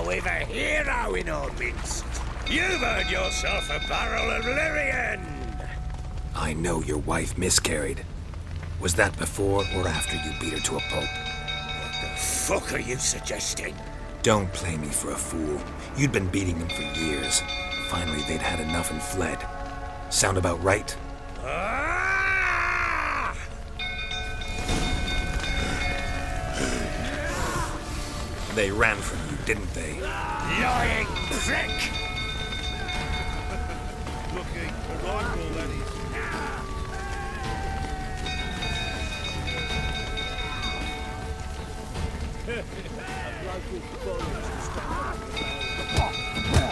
We've a hero in our midst. You've earned yourself a barrel of Lyrian. I know your wife miscarried. Was that before or after you beat her to a pulp? What the fuck are you suggesting? Don't play me for a fool. You'd been beating them for years. Finally, they'd had enough and fled. Sound about right? Ah! They ran from you, didn't they? Lying prick! Looking for rifle, that is.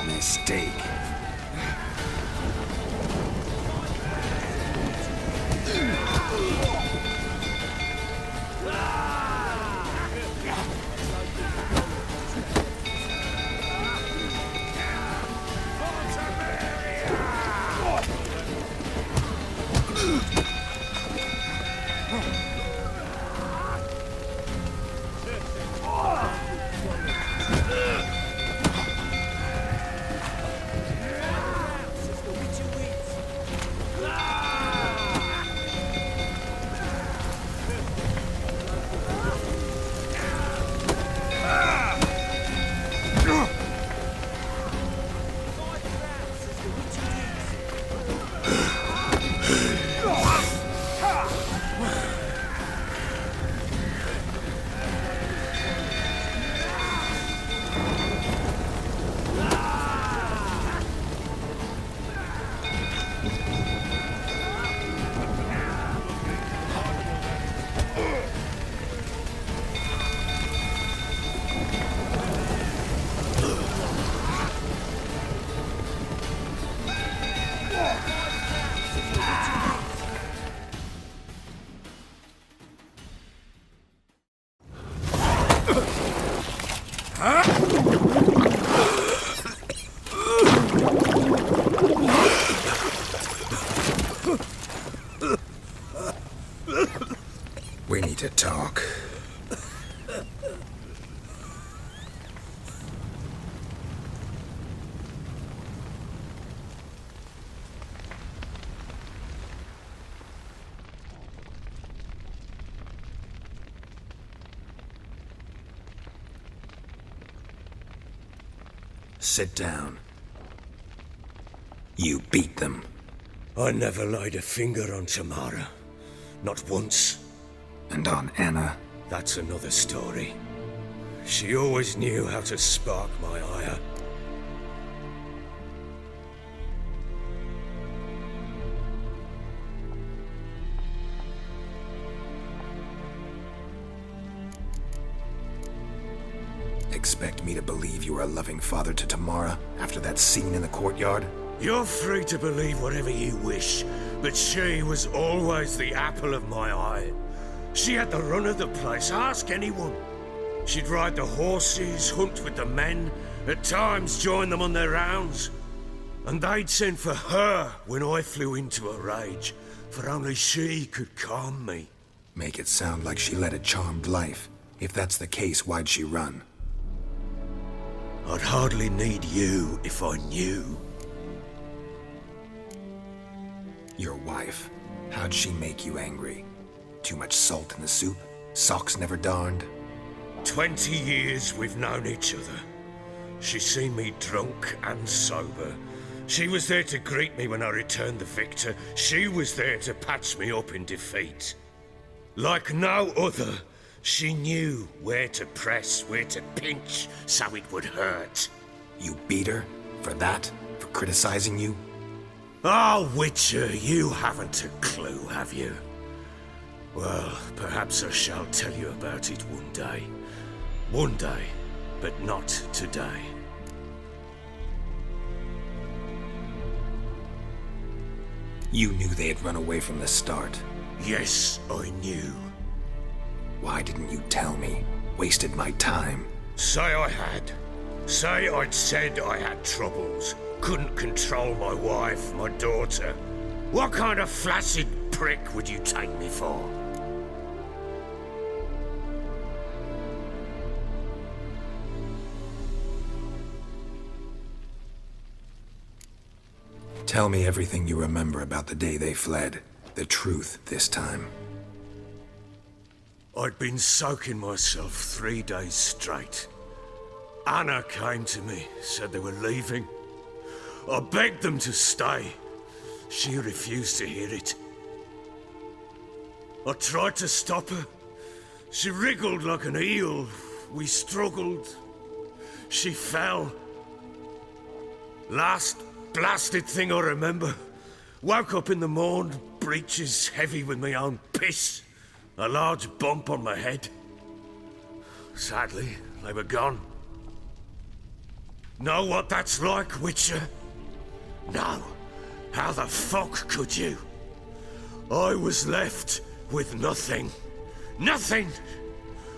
Mistake. We need to talk. Sit down. You beat them. I never laid a finger on Tamara. Not once. And on Anna? That's another story. She always knew how to spark my ire. Expect me to believe you were a loving father to Tamara after that scene in the courtyard? You're free to believe whatever you wish, but she was always the apple of my eye. She had the run of the place, ask anyone. She'd ride the horses, hunt with the men, at times join them on their rounds. And they'd send for her when I flew into a rage, for only she could calm me. Make it sound like she led a charmed life. If that's the case, why'd she run? I'd hardly need you if I knew. Your wife. How'd she make you angry? Too much salt in the soup? Socks never darned? 20 years we've known each other. She's seen me drunk and sober. She was there to greet me when I returned the victor. She was there to patch me up in defeat. Like no other, she knew where to press, where to pinch, so it would hurt. You beat her? For that? For criticizing you? Oh, Witcher, you haven't a clue, have you? Well, perhaps I shall tell you about it one day. One day, but not today. You knew they had run away from the start. Yes, I knew. Why didn't you tell me? Wasted my time. Say I had. Say I'd said I had troubles. Couldn't control my wife, my daughter. What kind of flaccid prick would you take me for? Tell me everything you remember about the day they fled. The truth this time. I'd been soaking myself 3 days straight. Anna came to me, said they were leaving. I begged them to stay. She refused to hear it. I tried to stop her. She wriggled like an eel. We struggled. She fell. Last blasted thing I remember. Woke up in the morn, breeches heavy with my own piss. A large bump on my head. Sadly, they were gone. Know what that's like, Witcher? No. How the fuck could you? I was left with nothing. Nothing!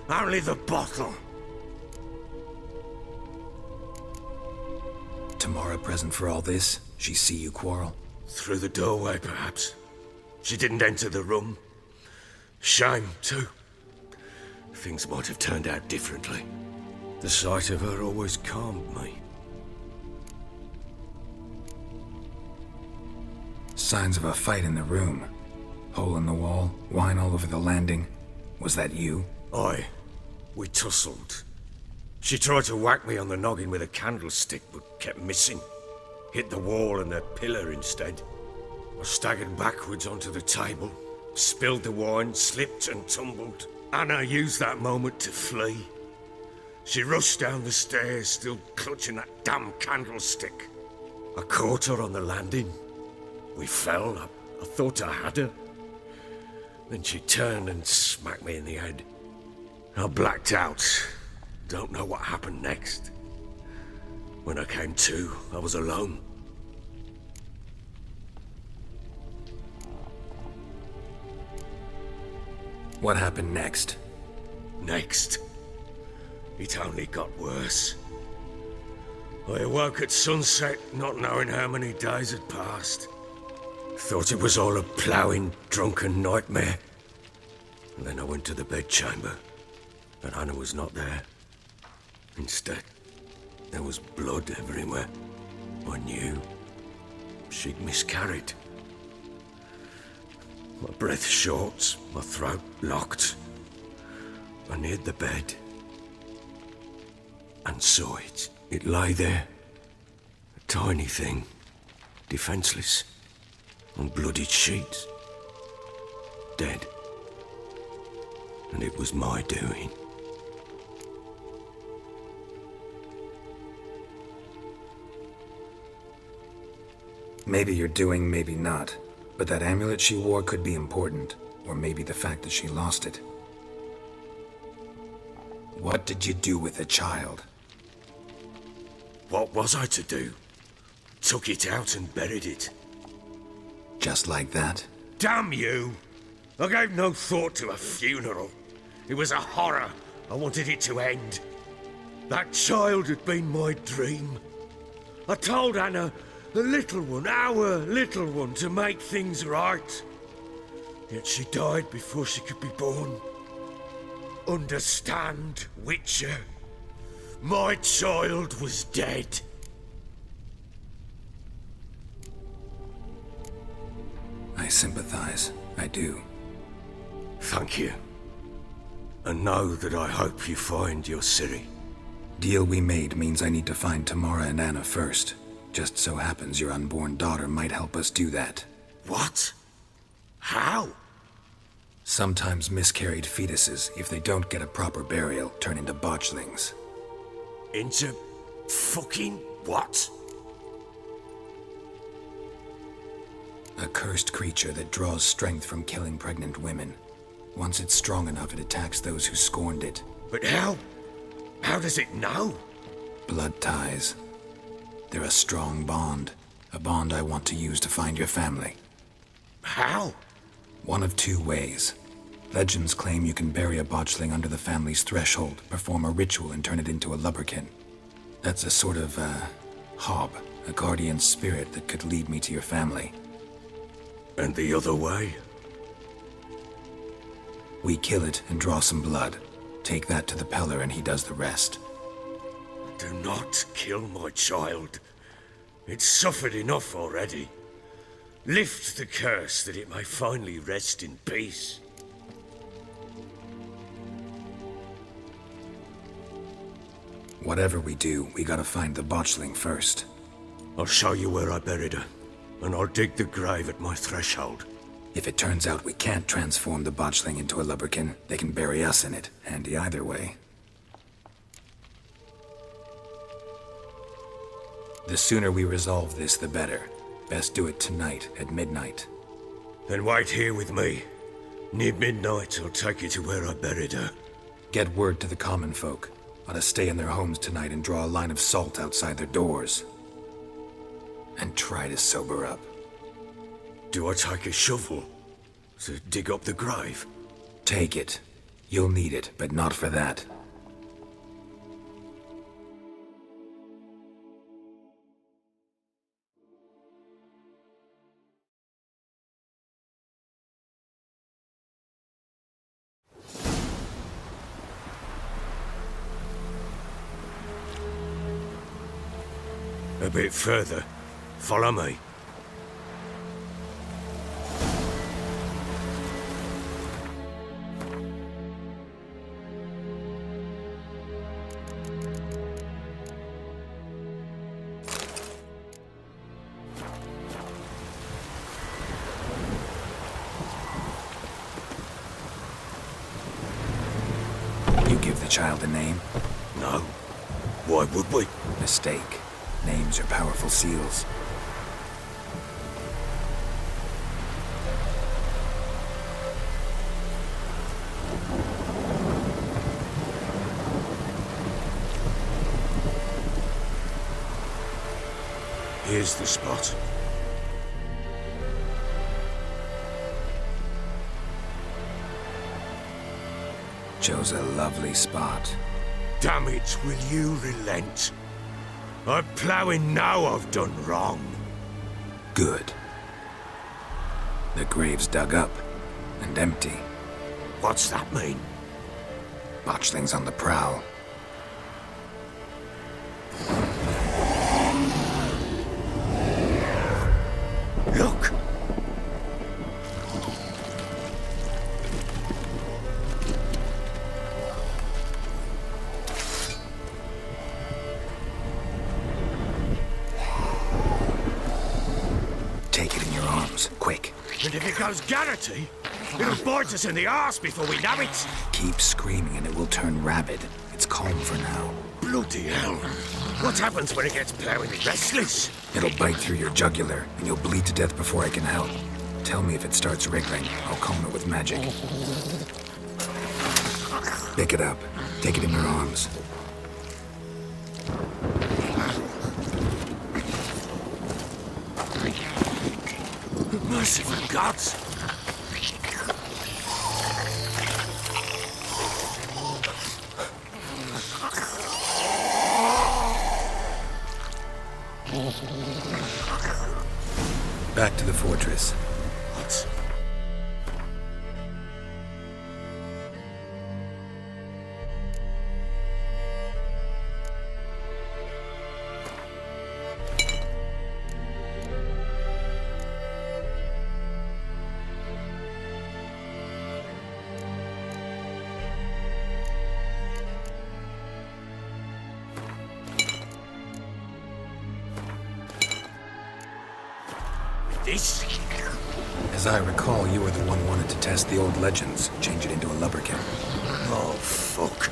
Only the bottle. Tamara present for all this? She see you quarrel? Through the doorway, perhaps. She didn't enter the room. Shame, too. Things might have turned out differently. The sight of her always calmed me. Signs of a fight in the room. Hole in the wall, wine all over the landing. Was that you? Aye. We tussled. She tried to whack me on the noggin with a candlestick, but kept missing. Hit the wall and the pillar instead. I staggered backwards onto the table, spilled the wine, slipped and tumbled. Anna used that moment to flee. She rushed down the stairs, still clutching that damn candlestick. I caught her on the landing. We fell. I thought I had her. Then she turned and smacked me in the head. I blacked out. Don't know what happened next. When I came to, I was alone. What happened next? Next? It only got worse. I awoke at sunset, not knowing how many days had passed. Thought it was all a ploughing, drunken nightmare. And then I went to the bedchamber, but Anna was not there. Instead, there was blood everywhere. I knew she'd miscarried. My breath short, my throat locked. I neared the bed and saw it. It lay there, a tiny thing, defenseless, on bloodied sheets, dead. And it was my doing. Maybe you're doing, maybe not. But that amulet she wore could be important. Or maybe the fact that she lost it. What did you do with the child? What was I to do? Took it out and buried it. Just like that? Damn you! I gave no thought to a funeral. It was a horror. I wanted it to end. That child had been my dream. I told Anna, the little one, our little one, to make things right. Yet she died before she could be born. Understand, Witcher? My child was dead. I sympathize. I do. Thank you. And know that I hope you find your Ciri. Deal we made means I need to find Tamara and Anna first. Just so happens your unborn daughter might help us do that. What? How? Sometimes miscarried fetuses, if they don't get a proper burial, turn into botchlings. Into fucking what? A cursed creature that draws strength from killing pregnant women. Once it's strong enough, it attacks those who scorned it. But how? How does it know? Blood ties. They're a strong bond. A bond I want to use to find your family. How? One of two ways. Legends claim you can bury a botchling under the family's threshold, perform a ritual and turn it into a lubberkin. That's a sort of, hob, a guardian spirit that could lead me to your family. And the other way? We kill it and draw some blood. Take that to the Peller and he does the rest. Do not kill my child. It's suffered enough already. Lift the curse that it may finally rest in peace. Whatever we do, we gotta find the botchling first. I'll show you where I buried her, and I'll dig the grave at my threshold. If it turns out we can't transform the botchling into a lubberkin, they can bury us in it. Handy either way. The sooner we resolve this, the better. Best do it tonight, at midnight. Then wait here with me. Near midnight, I'll take you to where I buried her. Get word to the common folk. Ought to stay in their homes tonight and draw a line of salt outside their doors. And try to sober up. Do I take a shovel to dig up the grave? Take it. You'll need it, but not for that. A bit further. Follow me. You give the child a name? No. Why would we? Mistake. Names are powerful seals. Here's the spot. Chose a lovely spot. Damn it, will you relent? I'm ploughing now I've done wrong. Good. The grave's dug up and empty. What's that mean? Botchling's on the prowl. Look! Take it in your arms, quick. And if it goes Garrity, it'll bite us in the arse before we know it. Keep screaming and it will turn rabid. It's calm for now. Bloody hell. What happens when it gets ploughing restless? It'll bite through your jugular, and you'll bleed to death before I can help. Tell me if it starts wriggling. I'll calm it with magic. Pick it up. Take it in your arms. Merciful gods! Back to the fortress. What? This? As I recall, you were the one wanted to test the old legends, change it into a lubberkin. Oh, fuck.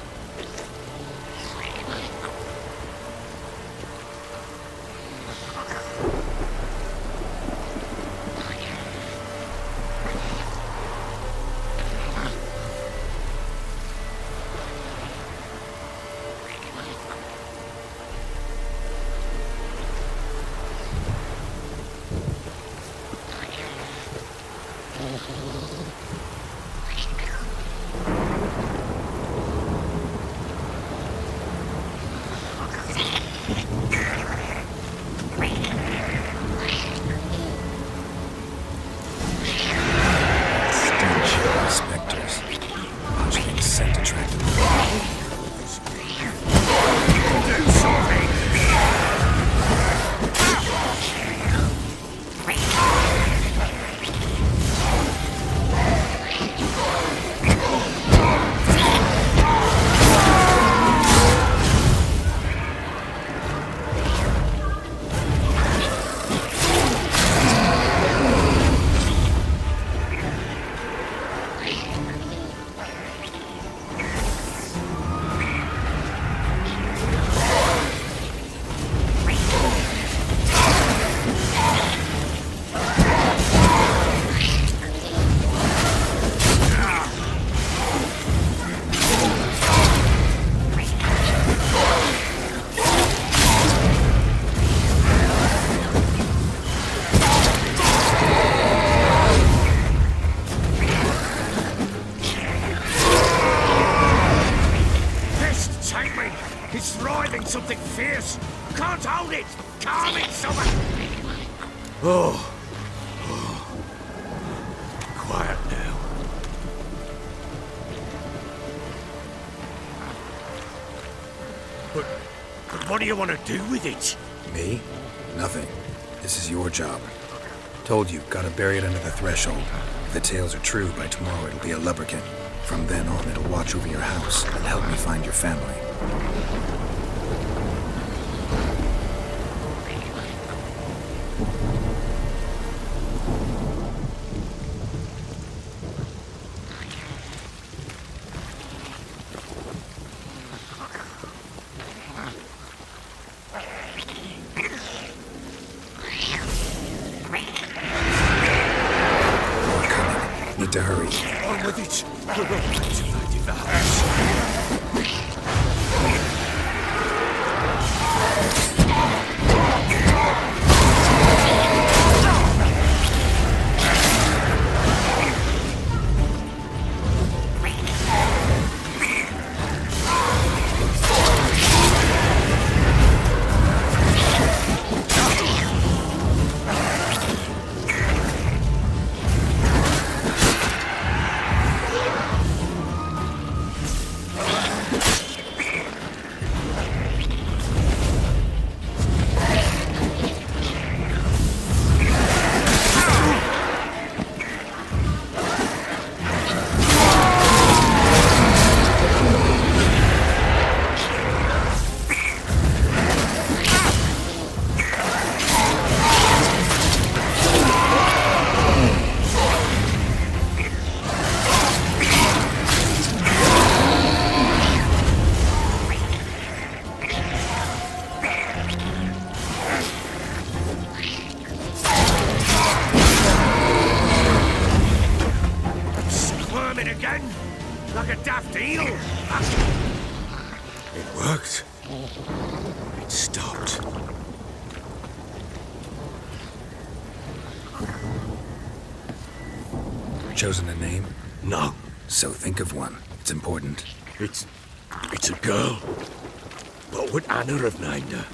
It's writhing something fierce. Can't hold it. Calm it, someone. Oh. Quiet now. But what do you want to do with it? Me? Nothing. This is your job. Told you, gotta bury it under the threshold. If the tales are true, by tomorrow it'll be a lubberkin. From then on, it'll watch over your house and help me find your family. Need to hurry. On with it. We're not activated the house. Again? Like a daft eel? It worked. It stopped. Chosen a name? No. So think of one. It's important. It's a girl. What would Anna have named her?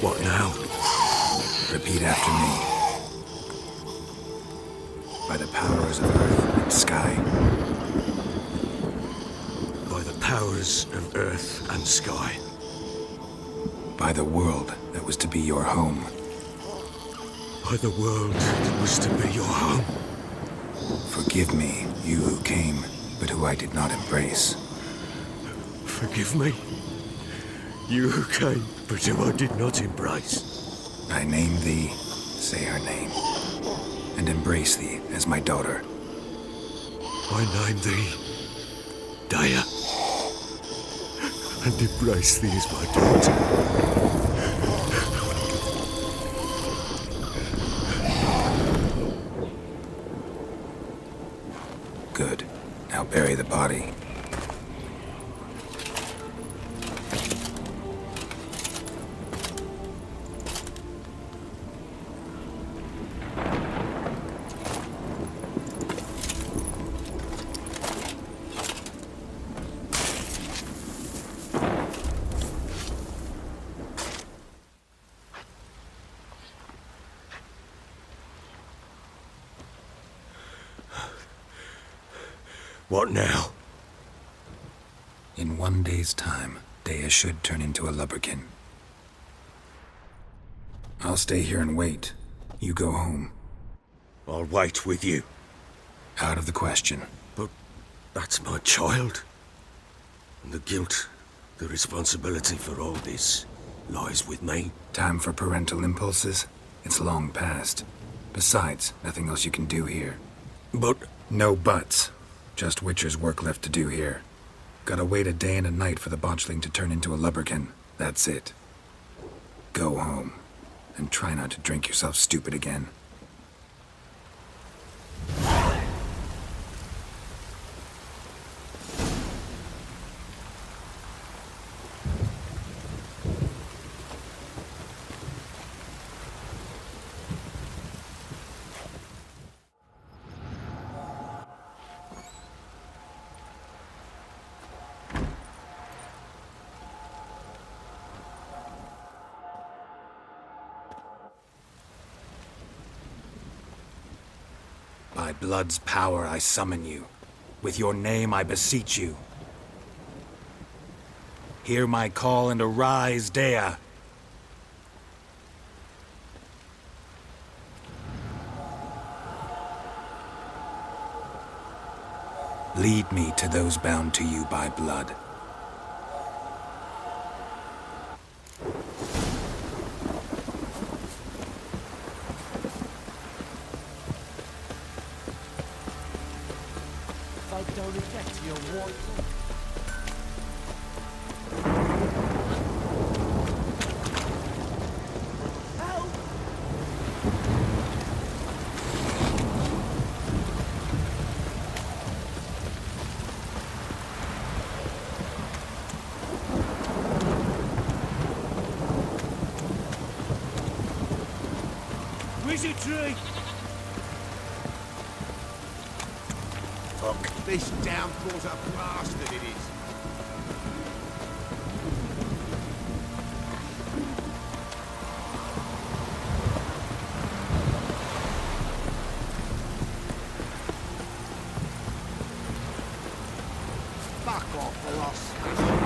What now? Repeat after me. By the powers of earth and sky. By the powers of earth and sky. By the world that was to be your home. By the world that was to be your home. Forgive me, you who came, but who I did not embrace. Forgive me. You who came, but who I did not embrace. I name thee, say her name, and embrace thee as my daughter. I name thee, Daya, and embrace thee as my daughter. Good. Now bury the body. What now? In 1 day's time, Daya should turn into a lubberkin. I'll stay here and wait. You go home. I'll wait with you. Out of the question. But that's my child. And the guilt, the responsibility for all this lies with me. Time for parental impulses? It's long past. Besides, nothing else you can do here. But No buts. Just Witcher's work left to do here. Gotta wait a day and a night for the botchling to turn into a lubberkin. That's it. Go home. And try not to drink yourself stupid again. By blood's power I summon you. With your name I beseech you. Hear my call and arise, Dea. Lead me to those bound to you by blood. Don't affect your war. Wizard tree! Fuck, this downpour's a bastard, it is. Fuck off or I'll smash you.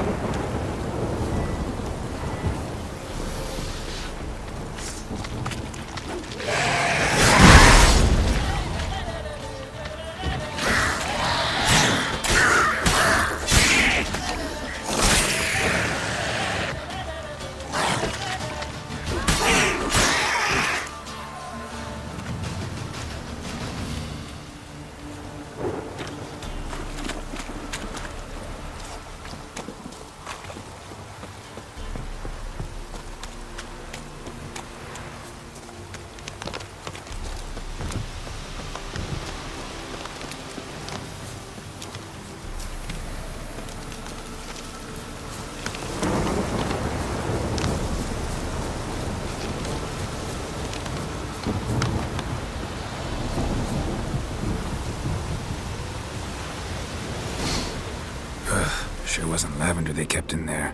Sure wasn't lavender they kept in there.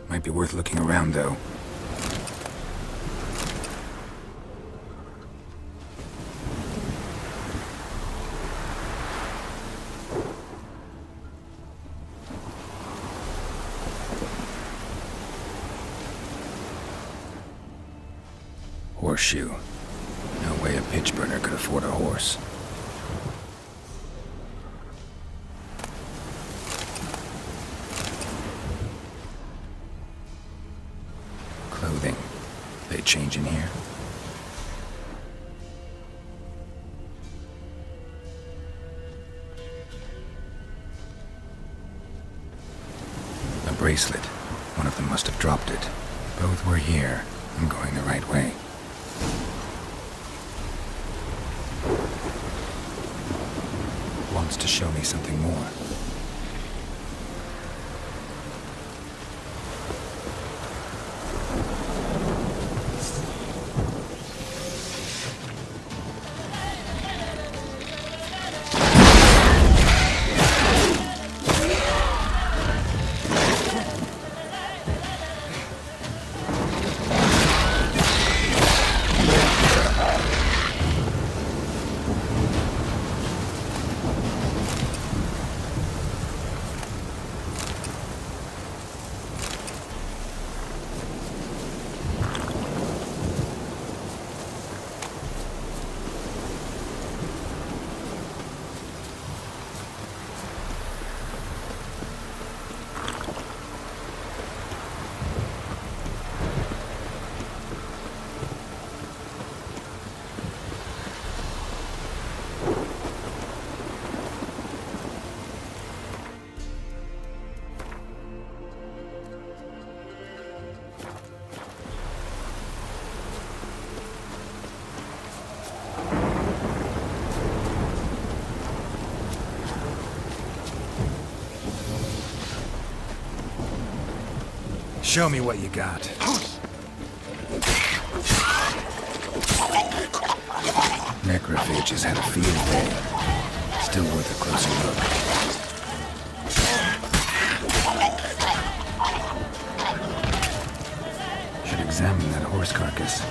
Might be worth looking around, though. Horseshoe. No way a pitch burner could afford a horse. Clothing. They change in here? A bracelet. One of them must have dropped it. Both were here. I'm going the right way. Wants to show me something more. Show me what you got. Necrophages had a field day. Still worth a closer look. Should examine that horse carcass.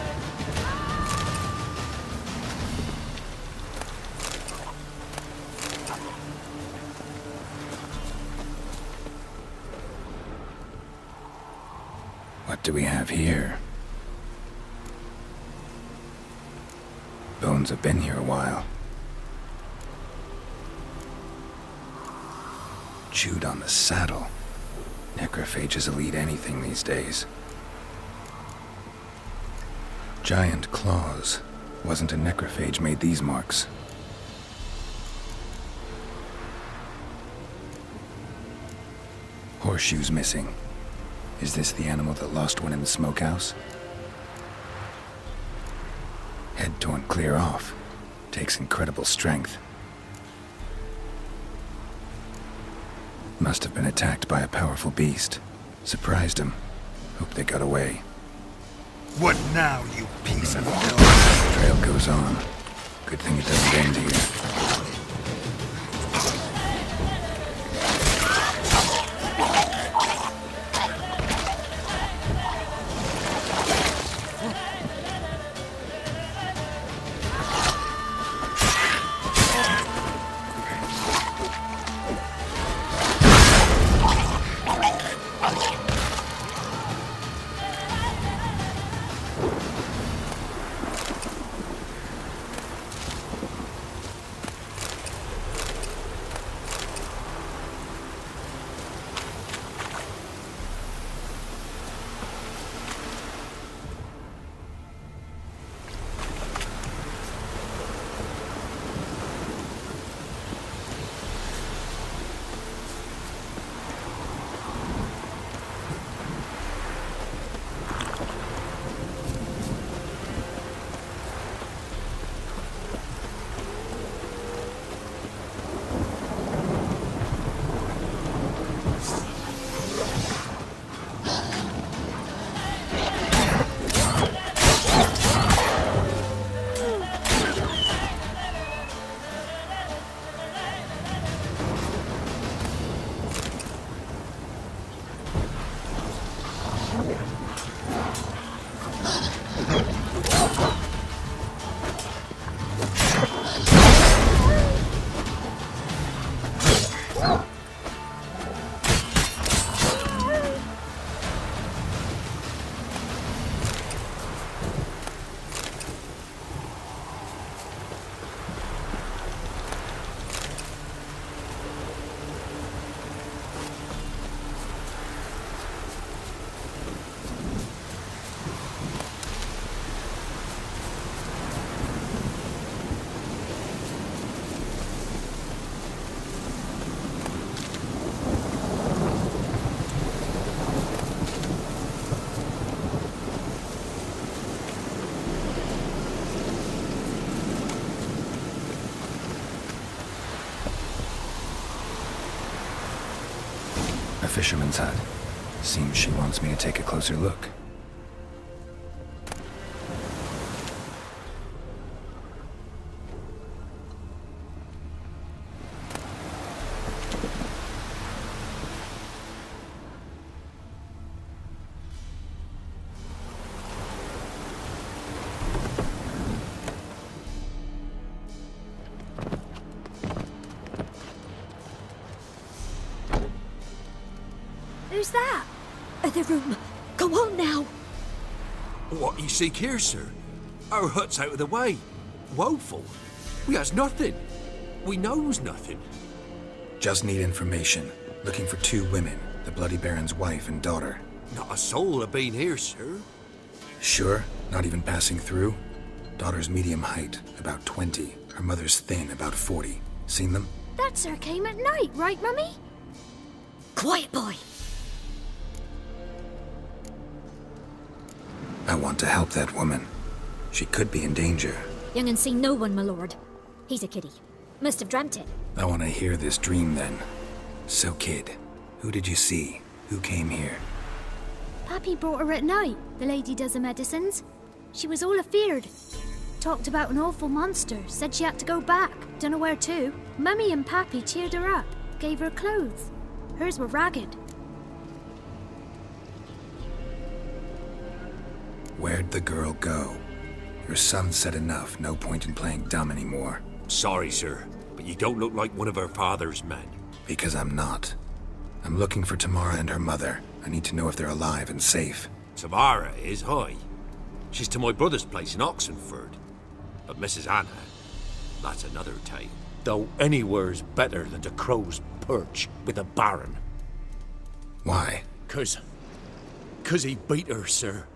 What do we have here? Bones have been here a while. Chewed on the saddle. Necrophages will eat anything these days. Giant claws. Wasn't a necrophage made these marks. Horseshoes missing. Is this the animal that lost one in the smokehouse? Head torn clear off. Takes incredible strength. Must have been attacked by a powerful beast. Surprised him. Hope they got away. What now, you piece of filth? Trail goes on. Good thing it doesn't end here. A fisherman's hut. Seems she wants me to take a closer look. Who's that? Other room. Go on now. What you seek here, sir? Our hut's out of the way. Woeful. We has nothing. We knows nothing. Just need information. Looking for 2 women, the Bloody Baron's wife and daughter. Not a soul have been here, sir. Sure? Not even passing through? Daughter's medium height, about 20. Her mother's thin, about 40. Seen them? That sir came at night, right, Mummy? Quiet, boy. I want to help that woman. She could be in danger. Young and seen no one, my lord. He's a kiddie. Must have dreamt it. I want to hear this dream then. So, kid, who did you see? Who came here? Pappy brought her at night, the lady does the medicines. She was all afeared. Talked about an awful monster, said she had to go back, dunno where to. Mummy and Pappy cheered her up, gave her clothes. Hers were ragged. Where'd the girl go? Your son said enough, no point in playing dumb anymore. Sorry, sir, but you don't look like one of her father's men. Because I'm not. I'm looking for Tamara and her mother. I need to know if they're alive and safe. Tamara is, aye. She's to my brother's place in Oxenford. But Mrs. Anna, that's another tale. Though anywhere's better than the Crow's Perch with a baron. Why? 'Cause he beat her, sir.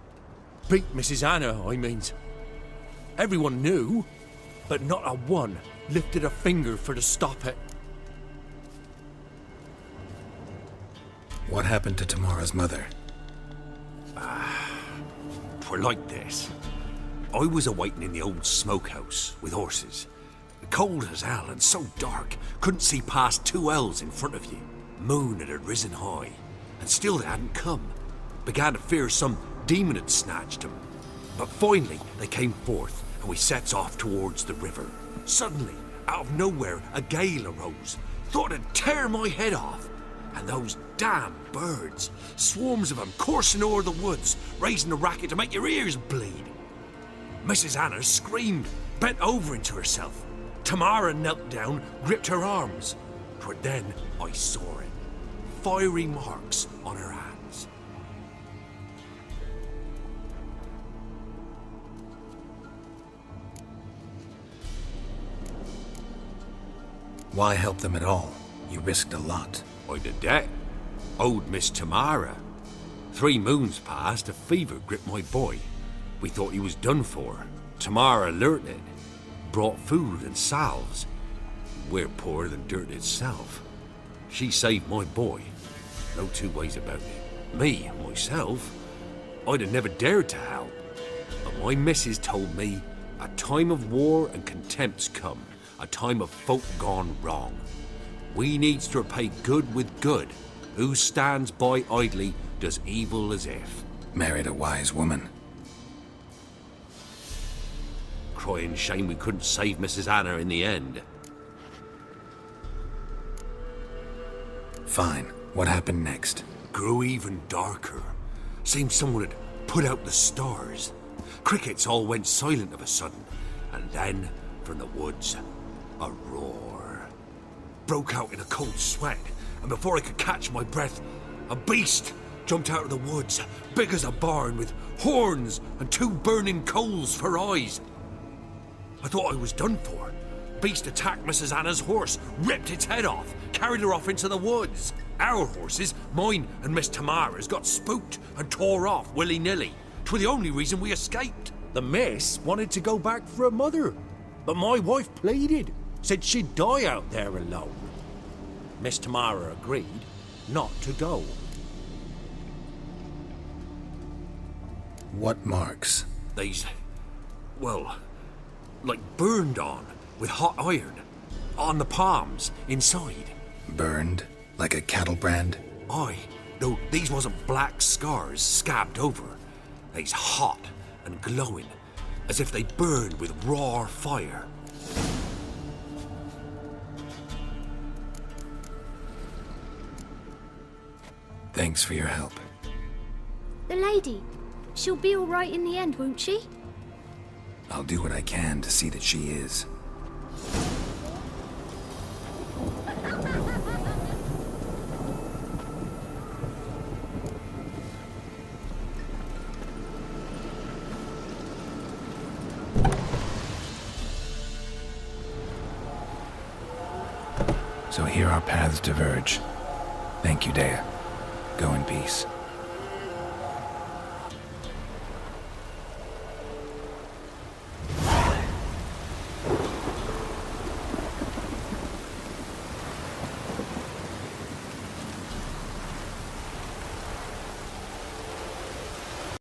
Beat Mrs. Anna, I means. Everyone knew, but not a one lifted a finger for to stop it. What happened to Tamara's mother? Twere like this. I was awaiting in the old smokehouse with horses. Cold as hell and so dark, couldn't see past 2 ells in front of you. Moon had risen high, and still they hadn't come. Began to fear some demon had snatched them. But finally they came forth, and we sets off towards the river. Suddenly, out of nowhere, a gale arose. Thought it'd tear my head off. And those damn birds, swarms of them coursing o'er the woods, raising a racket to make your ears bleed. Mrs. Anna screamed, bent over into herself. Tamara knelt down, gripped her arms. 'Twere then I saw it. Fiery marks on her hands. Why help them at all? You risked a lot. I did that. Owed Miss Tamara. 3 moons passed, a fever gripped my boy. We thought he was done for. Tamara learnt it. Brought food and salves. We're poorer than dirt itself. She saved my boy. No 2 ways about it. Me, myself, I'd have never dared to help. But my missus told me a time of war and contempt's come. A time of folk gone wrong. We needs to repay good with good. Who stands by idly does evil as if. Married a wise woman. Crying shame we couldn't save Mrs. Anna in the end. Fine. What happened next? Grew even darker. Seemed someone had put out the stars. Crickets all went silent of a sudden. And then, from the woods, a roar. Broke out in a cold sweat, and before I could catch my breath, a beast jumped out of the woods, big as a barn, with horns and 2 burning coals for eyes. I thought I was done for. Beast attacked Mrs. Anna's horse, ripped its head off, carried her off into the woods. Our horses, mine and Miss Tamara's, got spooked and tore off willy-nilly. 'Twere the only reason we escaped. The miss wanted to go back for her mother, but my wife pleaded, said she'd die out there alone. Miss Tamara agreed not to go. What marks? They's, well, like burned on with hot iron. On the palms, inside. Burned? Like a cattle brand? Aye, though these wasn't black scars scabbed over. They's hot and glowing, as if they burned with raw fire. Thanks for your help. The lady, she'll be all right in the end, won't she? I'll do what I can to see that she is. So here our paths diverge. Thank you, Dea. Go in peace.